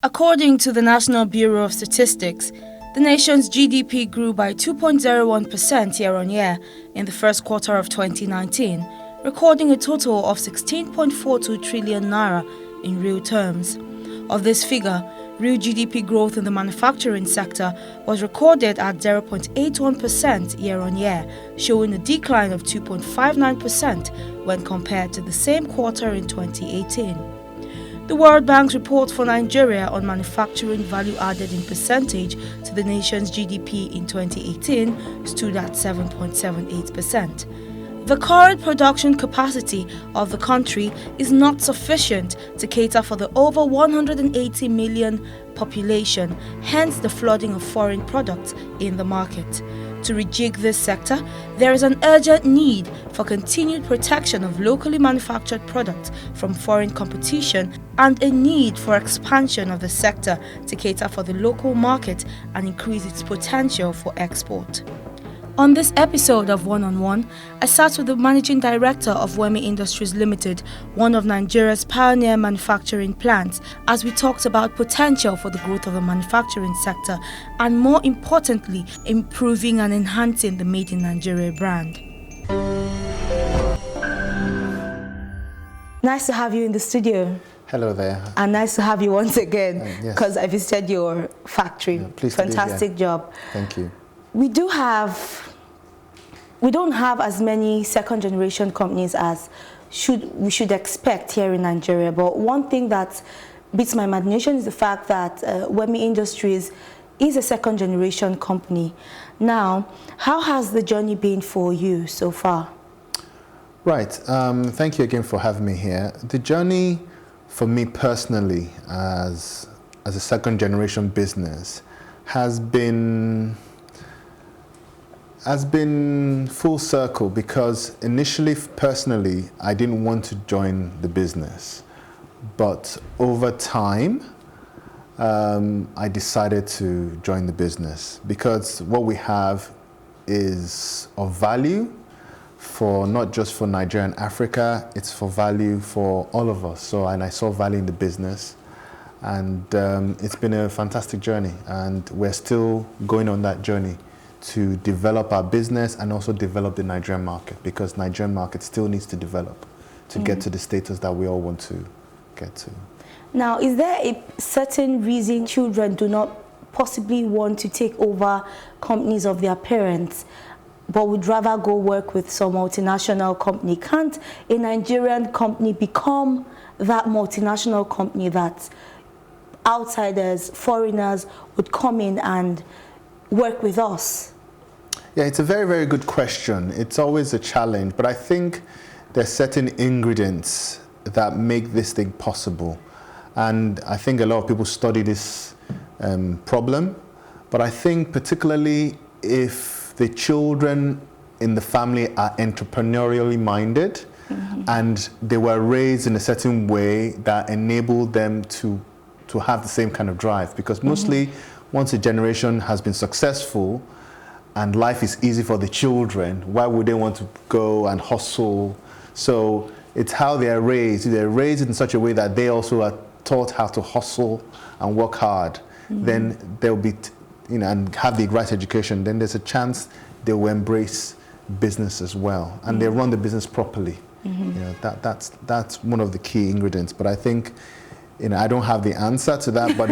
According to the National Bureau of Statistics, the nation's GDP grew by 2.01% year-on-year in the first quarter of 2019, recording a total of 16.42 trillion naira in real terms. Of this figure, real GDP growth in the manufacturing sector was recorded at 0.81% year-on-year, showing a decline of 2.59% when compared to the same quarter in 2018. The World Bank's report for Nigeria on manufacturing value added in percentage to the nation's GDP in 2018 stood at 7.78%. The current production capacity of the country is not sufficient to cater for the over 180 million population, hence the flooding of foreign products in the market. To rejig this sector, there is an urgent need for continued protection of locally manufactured products from foreign competition and a need for expansion of the sector to cater for the local market and increase its potential for export. On this episode of One on One, I sat with the Managing Director of Wemy Industries Limited, one of Nigeria's pioneer manufacturing plants, as we talked about potential for the growth of the manufacturing sector and, more importantly, improving and enhancing the Made in Nigeria brand. Nice to have you in the studio. Hello there. And nice to have you once again, because I visited your factory. Yeah, pleased Fantastic to be here. job. Thank you. We don't have as many second generation companies as we should expect here in Nigeria. But one thing that beats my imagination is the fact that Wemy Industries is a second generation company. Now, how has the journey been for you so far? Right. Thank you again for having me here. The journey for me personally as a second generation business has been full circle, because initially, personally, I didn't want to join the business. But over time, I decided to join the business because what we have is of value for not just for Nigeria and Africa, it's for value for all of us. And I saw value in the business, and it's been a fantastic journey, and we're still going on that journey to develop our business and also develop the Nigerian market, because Nigerian market still needs to develop to get to the status that we all want to get to. Now, is there a certain reason children do not possibly want to take over companies of their parents, but would rather go work with some multinational company? Can't a Nigerian company become that multinational company that outsiders, foreigners would come in and work with us? Yeah, it's a very, very good question. It's always a challenge, but I think there's certain ingredients that make this thing possible. And I think a lot of people study this problem, but I think particularly if the children in the family are entrepreneurially minded and they were raised in a certain way that enabled them to have the same kind of drive, because mostly once a generation has been successful and life is easy for the children, why would they want to go and hustle? So it's how they are raised. They're raised in such a way that they also are taught how to hustle and work hard. Then they'll be, and have the right education. Then there's a chance they will embrace business as well, and they run the business properly. That's one of the key ingredients. But I think, I don't have the answer to that, but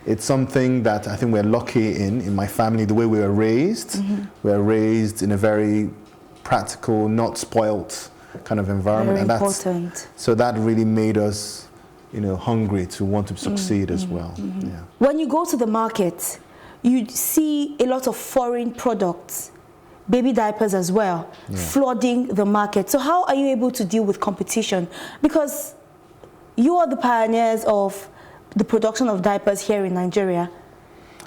it's something that I think we're lucky in my family, the way we were raised. We were raised in a very practical, not spoilt kind of environment. Very important. So that really made us, hungry to want to succeed as well. Yeah. When you go to the market, you see a lot of foreign products, baby diapers as well, flooding the market. So how are you able to deal with competition? Because you are the pioneers of the production of diapers here in Nigeria.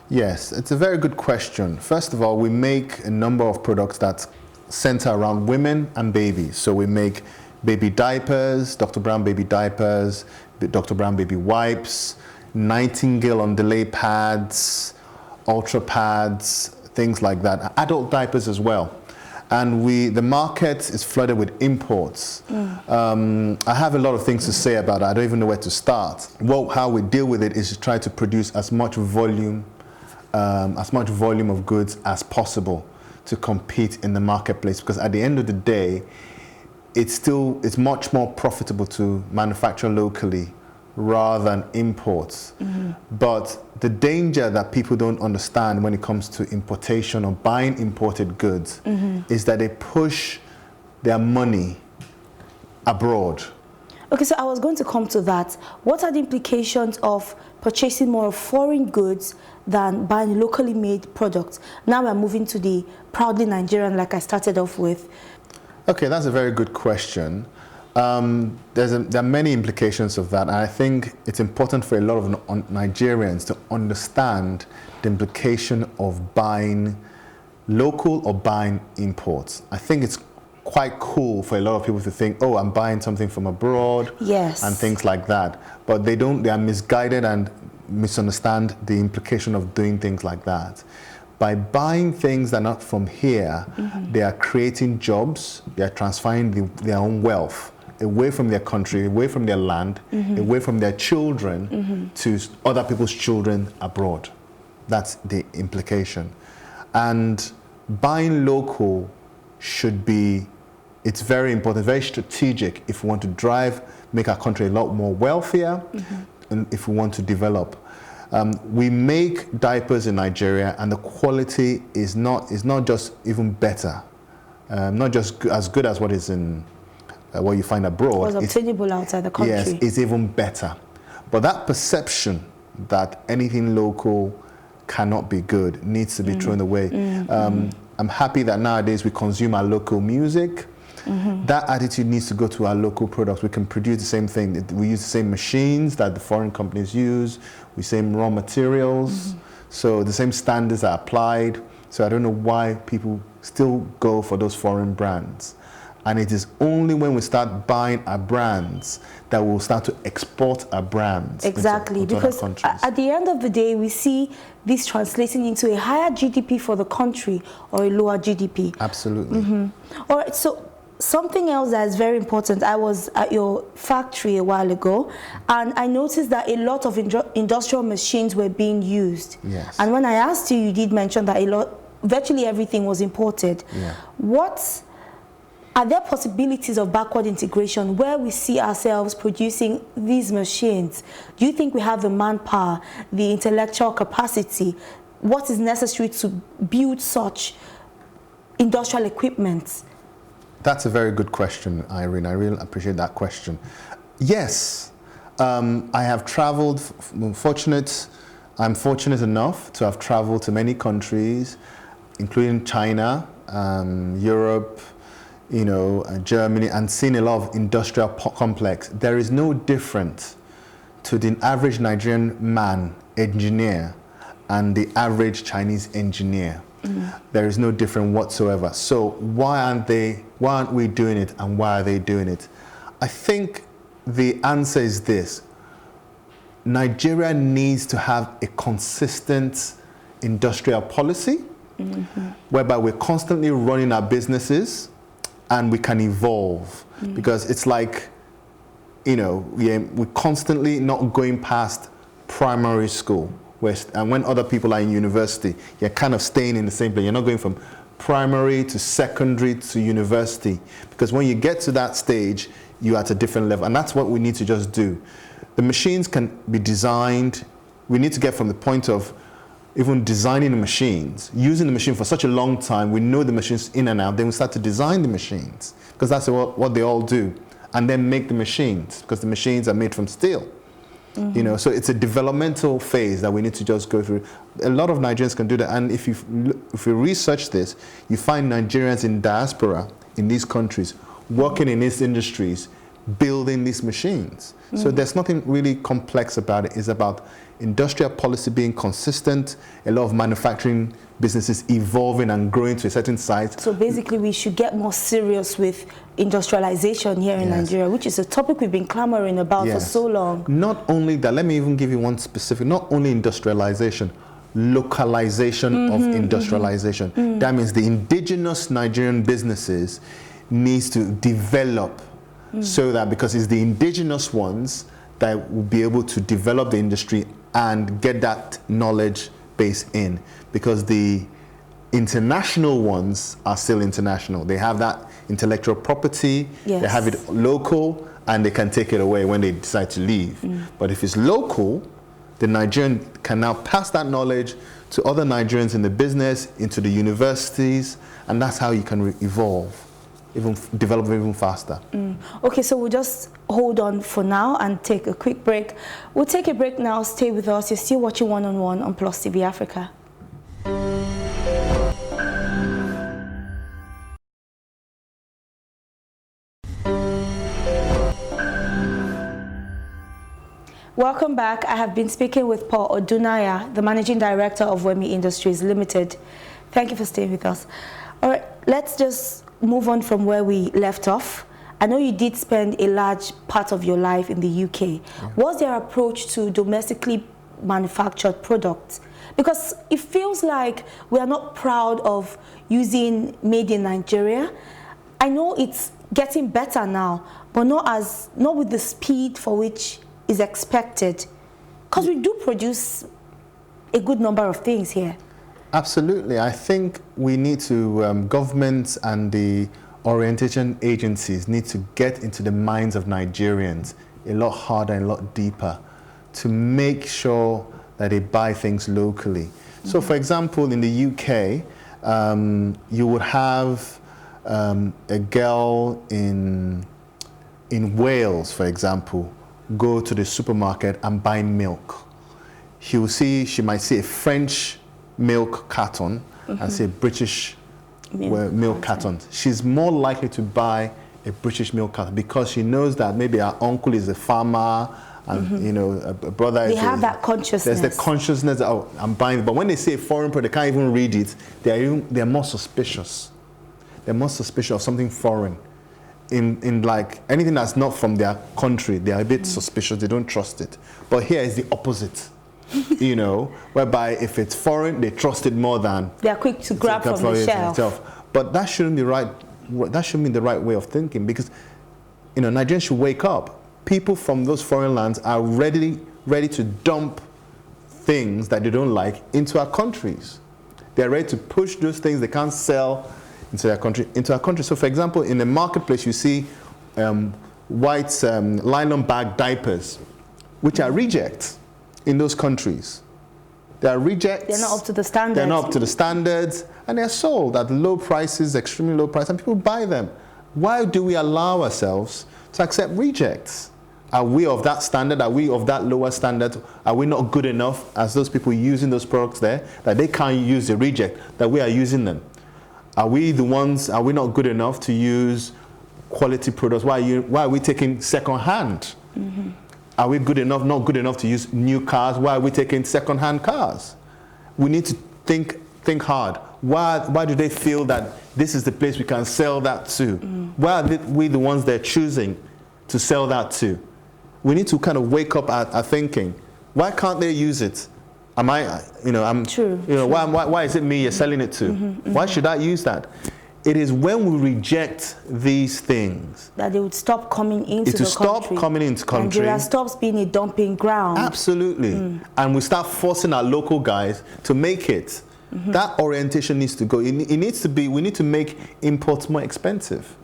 Yes, it's a very good question. First of all, we make a number of products that center around women and babies. So we make baby diapers, Dr. Brown baby diapers, Dr. Brown baby wipes, Nightingale on delay pads, ultra pads, things like that. Adult diapers as well. And the market is flooded with imports. I have a lot of things to say about it. I don't even know where to start. Well, how we deal with it is to try to produce as much volume of goods as possible to compete in the marketplace, because at the end of the day, it's much more profitable to manufacture locally rather than imports. But the danger that people don't understand when it comes to importation or buying imported goods is that they push their money abroad. Okay, so I was going to come to that. What are the implications of purchasing more foreign goods than buying locally made products? Now we're moving to the proudly Nigerian, like I started off with. Okay, that's a very good question. There are many implications of that, and I think it's important for a lot of Nigerians to understand the implication of buying local or buying imports. I think it's quite cool for a lot of people to think, oh, I'm buying something from abroad, yes, and things like that. But they are misguided and misunderstand the implication of doing things like that. By buying things that are not from here, they are creating jobs, they are transferring their own wealth away from their country, away from their land, away from their children to other people's children abroad. That's the implication. And buying local it's very important, very strategic if we want to make our country a lot more wealthier, and if we want to develop. We make diapers in Nigeria, and the quality is not just even better, not just as good as what is in what you find abroad. What's obtainable outside the country. Yes, it's even better. But that perception that anything local cannot be good needs to be thrown away. I'm happy that nowadays we consume our local music. That attitude needs to go to our local products. We can produce the same thing. We use the same machines that the foreign companies use. We same raw materials. So the same standards are applied. So I don't know why people still go for those foreign brands. And it is only when we start buying our brands that we'll start to export our brands. Exactly, into because other countries. At the end of the day, we see this translating into a higher GDP for the country or a lower GDP. Absolutely. All right, so something else that is very important. I was at your factory a while ago, and I noticed that a lot of industrial machines were being used. Yes. And when I asked you, you did mention that virtually everything was imported. Yeah. Are there possibilities of backward integration where we see ourselves producing these machines? Do you think we have the manpower, the intellectual capacity? What is necessary to build such industrial equipment? That's a very good question, Irene. I really appreciate that question. Yes, I have traveled. I'm fortunate enough to have traveled to many countries, including China, Europe, Germany, and seen a lot of industrial complex. There is no difference to the average Nigerian engineer and the average Chinese engineer. There is no difference whatsoever. So why aren't we doing it, and why are they doing it? I think the answer is this: Nigeria needs to have a consistent industrial policy whereby we're constantly running our businesses and we can evolve, because it's like, we're constantly not going past primary school. And when other people are in university, you're kind of staying in the same place. You're not going from primary to secondary to university, because when you get to that stage, you're at a different level. And that's what we need to just do. The machines can be designed. We need to get from the point of even designing the machines, using the machine for such a long time, we know the machines in and out, then we start to design the machines, because that's what they all do, and then make the machines, because the machines are made from steel. So it's a developmental phase that we need to just go through. A lot of Nigerians can do that, and if you research this, you find Nigerians in diaspora in these countries working in these industries, building these machines. So there's nothing really complex about it. It's about industrial policy being consistent, a lot of manufacturing businesses evolving and growing to a certain size. So basically we should get more serious with industrialization here in Nigeria, which is a topic we've been clamoring about for so long. Not only that, let me even give you one specific, not only industrialization, localization of industrialization. That means the indigenous Nigerian businesses needs to develop so that, because it's the indigenous ones that will be able to develop the industry and get that knowledge base in, because the international ones are still international. They have that intellectual property, yes. They have it local, and they can take it away when they decide to leave. But if it's local, the Nigerian can now pass that knowledge to other Nigerians in the business, into the universities, and that's how you can evolve, develop even faster. Okay, so we'll just hold on for now and take a quick break. We'll take a break now. Stay with us. You're still watching One on One on Plus TV Africa. Welcome back. I have been speaking with Paul Odunaiya, the Managing Director of Wemy Industries Limited. Thank you for staying with us. All right, let's just move on from where we left off. I know you did spend a large part of your life in the UK. Yeah. What's their approach to domestically manufactured products? Because it feels like we are not proud of using made in Nigeria. I know it's getting better now, but not with the speed for which is expected, because we do produce a good number of things here. Absolutely. I think we need to, governments and the orientation agencies need to get into the minds of Nigerians a lot harder and a lot deeper to make sure that they buy things locally. So for example, in the UK, you would have a girl in Wales, for example, go to the supermarket and buy milk. She might see a French milk carton and see a British milk carton. She's more likely to buy a British milk carton because she knows that maybe her uncle is a farmer and you know, a brother they have that consciousness. There's the consciousness that, oh, I'm buying it. But when they see a foreign product, they can't even read it. They're more suspicious. They're more suspicious of something foreign. In like anything that's not from their country, they are a bit suspicious, they don't trust it. But here is the opposite, you know, whereby if it's foreign, they trust it more than... They are quick to grab from the shelf. But that shouldn't be right, that shouldn't be the right way of thinking, because, you know, Nigerians should wake up. People from those foreign lands are ready to dump things that they don't like into our countries. They're ready to push those things they can't sell into our country. So for example, in the marketplace you see white nylon bag diapers, which are rejects in those countries. They are rejects. They're not up to the standards. They're not up to the standards, and they're sold at low prices, extremely low price, and people buy them. Why do we allow ourselves to accept rejects? Are we of that standard? Are we of that lower standard? Are we not good enough as those people using those products there that they can't use the reject, that we are using them? Are we the ones, are we not good enough to use quality products? Why are we taking second hand? Are we good enough, not good enough to use new cars? Why are we taking second hand cars? We need to think hard. Why do they feel that this is the place we can sell that to? Why are we the ones they're choosing to sell that to? We need to kind of wake up our thinking. Why can't they use it? Am I, you know, I'm, true, you know, why is it me you're selling it to? Why should I use that? It is when we reject these things that they would stop coming into the country. Stop coming into country. Nigeria stops being a dumping ground. Absolutely. And we start forcing our local guys to make it. That orientation needs to go. It needs to be, we need to make imports more expensive.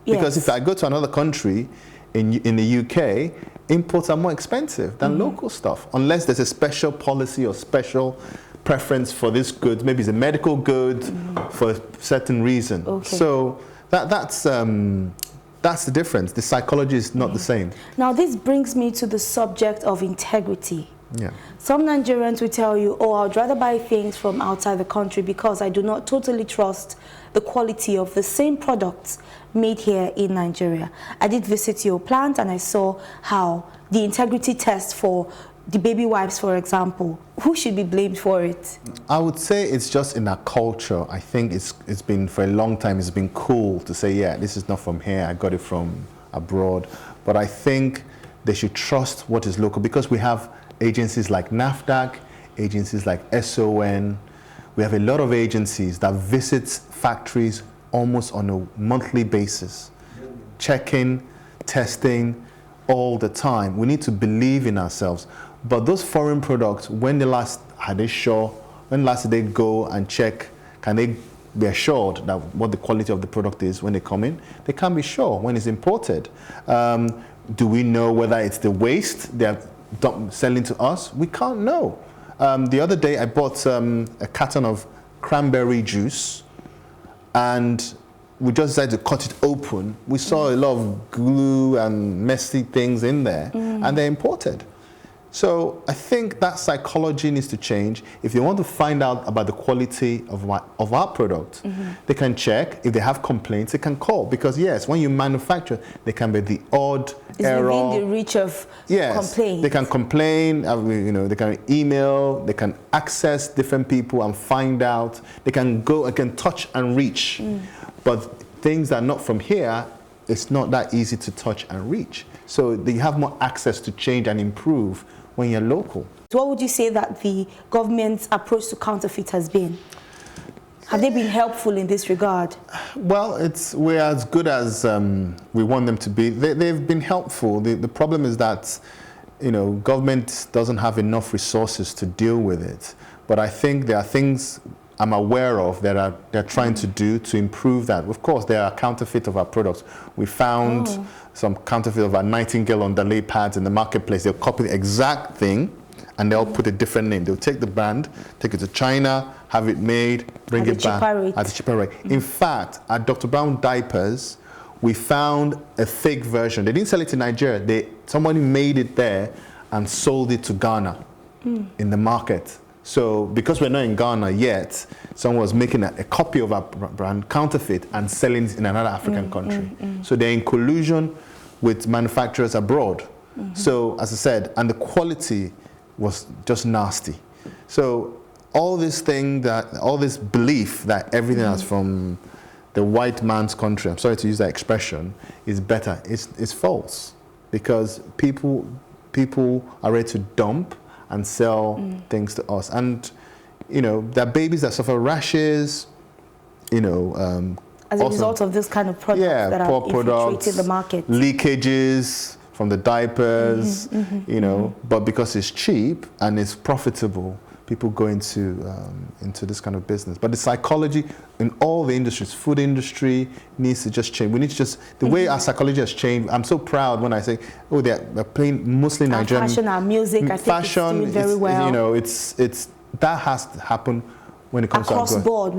Because if I go to another country in the UK, imports are more expensive than local stuff, unless there's a special policy or special preference for this good. Maybe it's a medical good for a certain reason. Okay. So that's the difference. The psychology is not the same. Now this brings me to the subject of integrity. Yeah. Some Nigerians will tell you, oh, I'd rather buy things from outside the country because I do not totally trust the quality of the same products made here in Nigeria. I did visit your plant and I saw how the integrity test for the baby wipes, for example, who should be blamed for it? I would say it's just in our culture. I think it's been, for a long time, it's been cool to say, yeah, this is not from here, I got it from abroad. But I think they should trust what is local, because we have agencies like NAFDAC, agencies like SON. We have a lot of agencies that visit factories almost on a monthly basis, checking, testing all the time. We need to believe in ourselves. But those foreign products, when last did they go and check, can they be assured that what the quality of the product is when they come in? They can't be sure when it's imported. Do we know whether it's the waste they're selling to us? We can't know. The other day I bought a carton of cranberry juice, and we just decided to cut it open. We saw a lot of glue and messy things in there, and they're imported. So I think that psychology needs to change. If they want to find out about the quality of our product, they can check. If they have complaints, they can call. Because yes, when you manufacture, there can be the odd error. It's within the reach of complaints. They can complain. They can email. They can access different people and find out. They can go and can touch and reach. But things that are not from here, it's not that easy to touch and reach. So you have more access to change and improve when you're local. What would you say that the government's approach to counterfeit has been? Have they been helpful in this regard? Well, we're as good as we want them to be. They've been helpful. The problem is that, government doesn't have enough resources to deal with it. But I think there are things I'm aware of that they're trying to do to improve that. Of course, there are counterfeit of our products. We found some counterfeit of our Nightingale underlay pads in the marketplace. They'll copy the exact thing and they'll put a different name. They'll take the brand, take it to China, have it made, bring it back at a cheaper rate. In fact, at Dr. Brown Diapers, we found a fake version. They didn't sell it in Nigeria. Somebody made it there and sold it to Ghana in the market. So because we're not in Ghana yet, someone was making a copy of our brand, counterfeit, and selling it in another African country. So they're in collusion with manufacturers abroad. So as I said, and the quality was just nasty. So all this belief that everything that's from the white man's country, I'm sorry to use that expression, is better, is false. Because people are ready to dump and sell things to us. And, there are babies that suffer rashes, as a result of this kind of products that are infiltrating the market. Leakages from the diapers, but because it's cheap and it's profitable, people go into this kind of business. But the psychology in all the industries, food industry, needs to just change. We need to just, the way our psychology has changed, I'm so proud when I say, they're playing mostly Nigerian. Our fashion, our music, I think it's doing very well. That has to happen when it comes across to board,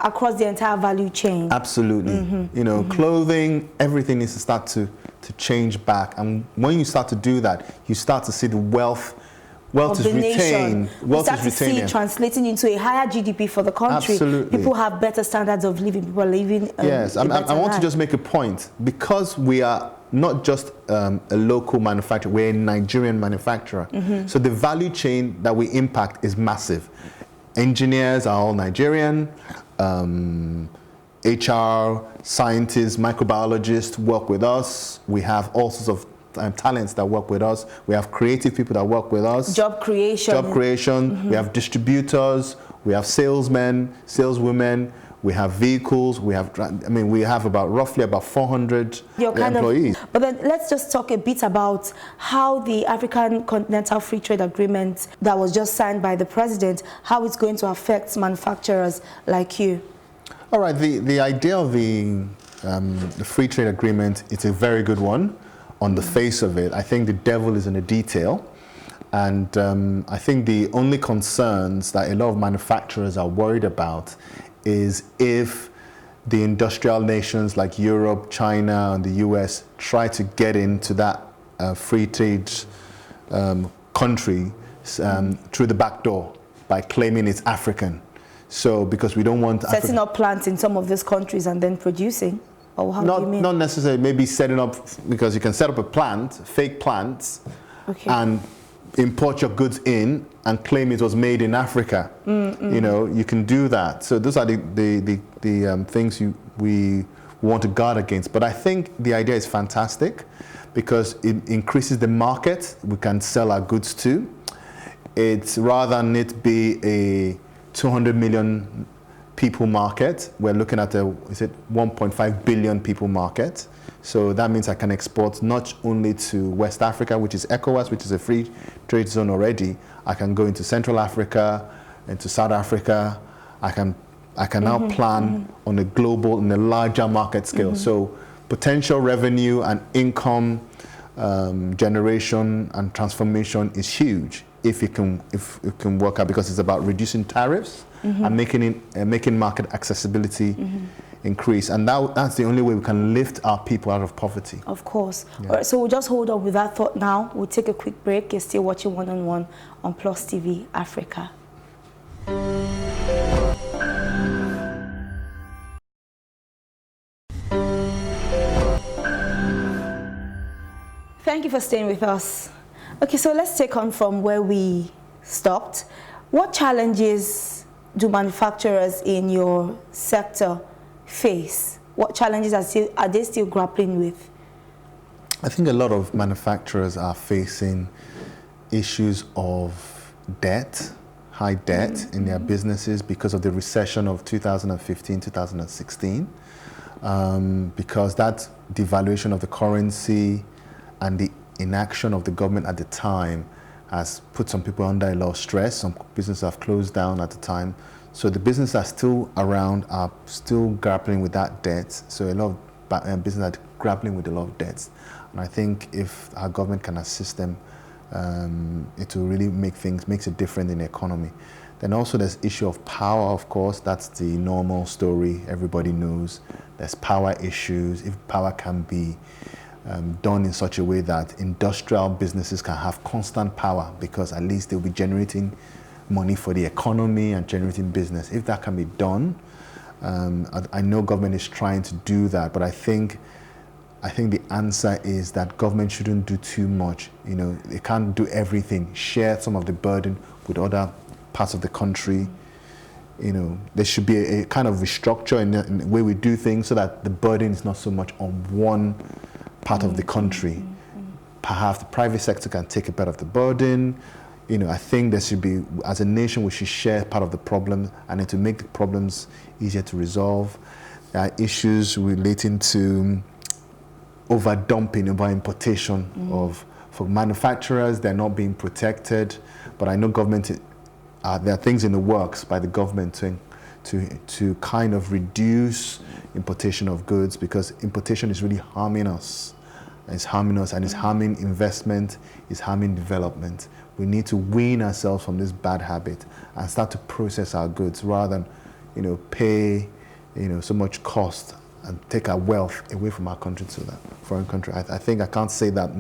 across the entire value chain. Absolutely. Clothing, everything needs to start to change back. And when you start to do that, you start to see the wealth is retained. Wealth is retained. We start to see it translating into a higher GDP for the country. Absolutely. People have better standards of living. People are living yes, I want to just make a point. Because we are not just a local manufacturer, we're a Nigerian manufacturer. So the value chain that we impact is massive. Engineers are all Nigerian. HR, scientists, microbiologists work with us. We have all sorts of talents that work with us. We have creative people that work with us. Job creation. We have distributors. We have salesmen, saleswomen. We have vehicles. We have roughly about 400 employees. But then let's just talk a bit about how the African Continental Free Trade Agreement that was just signed by the president, how it's going to affect manufacturers like you. All right. The idea of the free trade agreement, it's a very good one. On the face of it, I think the devil is in the detail. And I think the only concerns that a lot of manufacturers are worried about is if the industrial nations like Europe, China, and the US try to get into that free trade country through the back door by claiming it's African. So because we don't want setting up plants in some of these countries and then producing. Or how do you mean? Not necessarily. Maybe setting up, because you can set up a plant, fake plants, and import your goods in and claim it was made in Africa. You can do that. So those are the things we want to guard against. But I think the idea is fantastic because it increases the market we can sell our goods to. It's rather than it be a 200 million people market, we're looking at a 1.5 billion people market. So that means I can export not only to West Africa, which is ECOWAS, which is a free trade zone already. I can go into Central Africa, into South Africa. I can now plan on a global, in a larger market scale. So potential revenue and income generation and transformation is huge if it can work out, because it's about reducing tariffs and making market accessibility increase, and that's the only way we can lift our people out of poverty. Of course. Yeah. All right, so we'll just hold on with that thought now. We'll take a quick break. You're still watching One on One on Plus TV Africa. Thank you for staying with us. Okay, so let's take on from where we stopped. What challenges do manufacturers in your sector face? What challenges are they still grappling with? I think a lot of manufacturers are facing issues of debt, high debt in their businesses because of the recession of 2015, 2016, because that devaluation of the currency and the inaction of the government at the time has put some people under a lot of stress. Some businesses have closed down at the time. So the businesses that are still around are still grappling with that debt. So a lot of businesses are grappling with a lot of debts. And I think if our government can assist them, it will really makes a difference in the economy. Then also there's issue of power, of course. That's the normal story. Everybody knows there's power issues. If power can be done in such a way that industrial businesses can have constant power, because at least they'll be generating money for the economy and generating business. If that can be done, I know government is trying to do that, but I think the answer is that government shouldn't do too much. You know, they can't do everything. Share some of the burden with other parts of the country. You know, there should be a kind of restructure in the way we do things so that the burden is not so much on one part of the country. Perhaps the private sector can take a bit of the burden. You know, I think there should be, as a nation, we should share part of the problem, and to make the problems easier to resolve. There are issues relating to over-dumping, over-importation for manufacturers. They're not being protected, but I know government, there are things in the works by the government to kind of reduce importation of goods, because importation is really harming us. It's harming us, and it's harming investment, it's harming development. We need to wean ourselves from this bad habit and start to process our goods rather than, you know, pay, you know, so much cost and take our wealth away from our country to that foreign country. I think I can't say that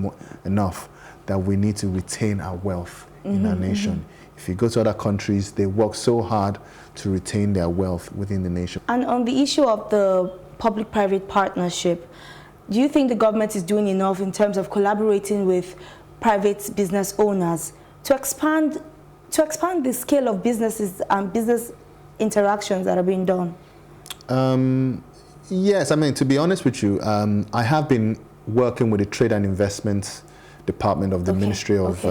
enough, that we need to retain our wealth in our nation. If you go to other countries, they work so hard to retain their wealth within the nation. And on the issue of the public-private partnership, do you think the government is doing enough in terms of collaborating with private business owners to expand the scale of businesses and business interactions that are being done? Yes, I mean, to be honest with you, I have been working with the Trade and Investment Department of the Ministry of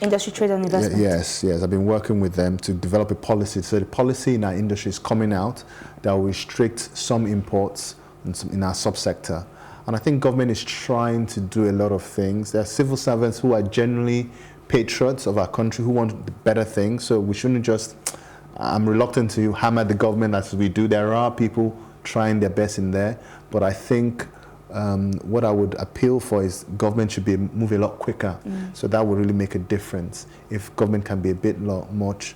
Industry, Trade and Investment. Yes, I've been working with them to develop a policy. So the policy in our industry is coming out that will restrict some imports in our subsector. And I think government is trying to do a lot of things. There are civil servants who are generally patriots of our country, who want the better things. So we shouldn't just, I'm reluctant to hammer the government as we do. There are people trying their best in there. But I think what I would appeal for is government should be move a lot quicker. So that would really make a difference if government can be a bit much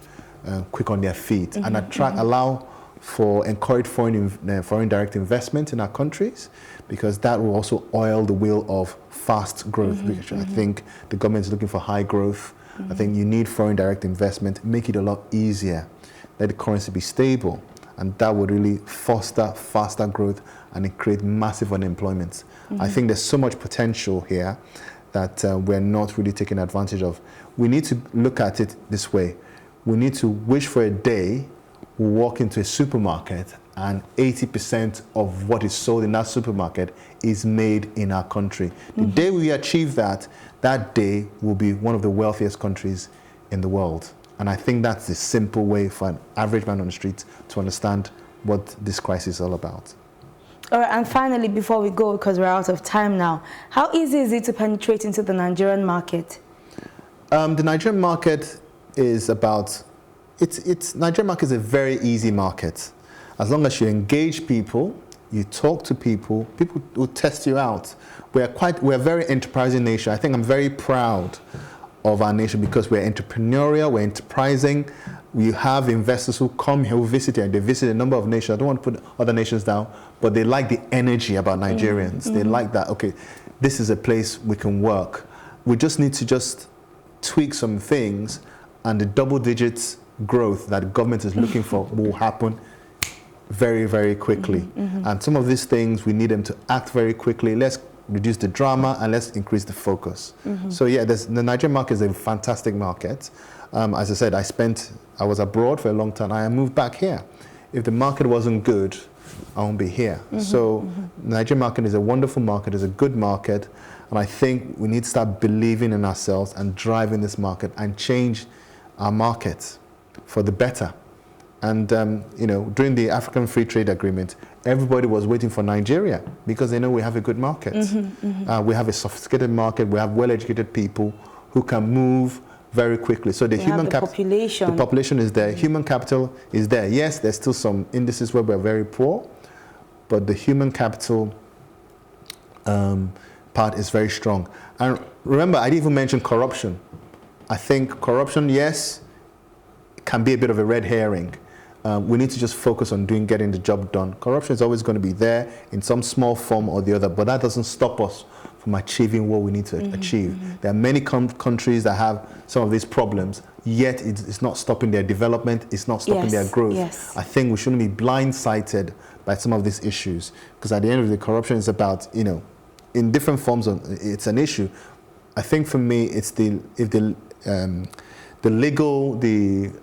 quick on their feet and allow for encourage foreign direct investment in our countries, because that will also oil the wheel of fast growth. I think the government is looking for high growth. I think you need foreign direct investment, make it a lot easier, let the currency be stable, and that would really foster faster growth and create massive unemployment. I think there's so much potential here that we're not really taking advantage of. We need to look at it this way. We need to wish for a day we walk into a supermarket and 80% of what is sold in that supermarket is made in our country. The day we achieve that, that day will be one of the wealthiest countries in the world. And I think that's the simple way for an average man on the street to understand what this crisis is all about. All right, and finally, before we go, because we're out of time now, how easy is it to penetrate into the Nigerian market? The Nigerian market is about, Nigerian market is a very easy market. As long as you engage people, you talk to people, people will test you out. We're a very enterprising nation. I think I'm very proud of our nation because we're entrepreneurial, we're enterprising. We have investors who come here, who visit here, and they visit a number of nations. I don't want to put other nations down, but they like the energy about Nigerians. They like that, okay, this is a place we can work. We just need to just tweak some things, and the double digits growth that the government is looking for will happen very, very quickly. And some of these things, we need them to act very quickly. Let's reduce the drama and let's increase the focus. So yeah, the Nigerian market is a fantastic market. As I said, I was abroad for a long time. I moved back here. If the market wasn't good, I won't be here. So the Nigerian market is a wonderful market, it's a good market, and I think we need to start believing in ourselves and driving this market and change our market for the better. And you know, during the African Free Trade Agreement, everybody was waiting for Nigeria because they know we have a good market. We have a sophisticated market, we have well-educated people who can move very quickly. So the population is there, human capital is there. Yes, there's still some indices where we're very poor, but the human capital part is very strong. And remember, I didn't even mention corruption. I think corruption, yes, can be a bit of a red herring. We need to just focus on getting the job done. Corruption is always going to be there in some small form or the other, but that doesn't stop us from achieving what we need to achieve. There are many countries that have some of these problems, yet it's not stopping their development, it's not stopping their growth. I think we shouldn't be blindsided by some of these issues, because at the end of the day, corruption is about, you know, in different forms, it's an issue. I think for me, it's the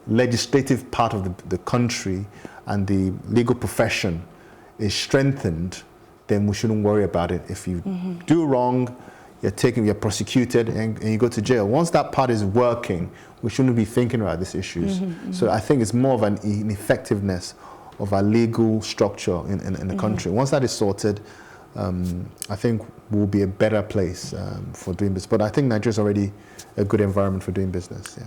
legislative part of the country and the legal profession is strengthened, then we shouldn't worry about it. If you do wrong, you're prosecuted and you go to jail. Once that part is working, we shouldn't be thinking about these issues. So I think it's more of an ineffectiveness of our legal structure in the country. Once that is sorted, I think we'll be a better place for doing business. But I think Nigeria is already a good environment for doing business.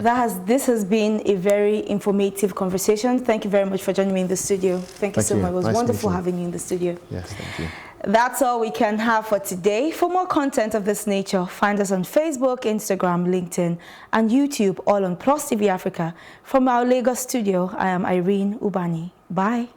This has been a very informative conversation. Thank you very much for joining me in the studio. Thank you so much. It was wonderful having you in the studio. Yes, thank you. That's all we can have for today. For more content of this nature, find us on Facebook, Instagram, LinkedIn, and YouTube, all on Plus TV Africa. From our Lagos studio, I am Irene Ubani. Bye.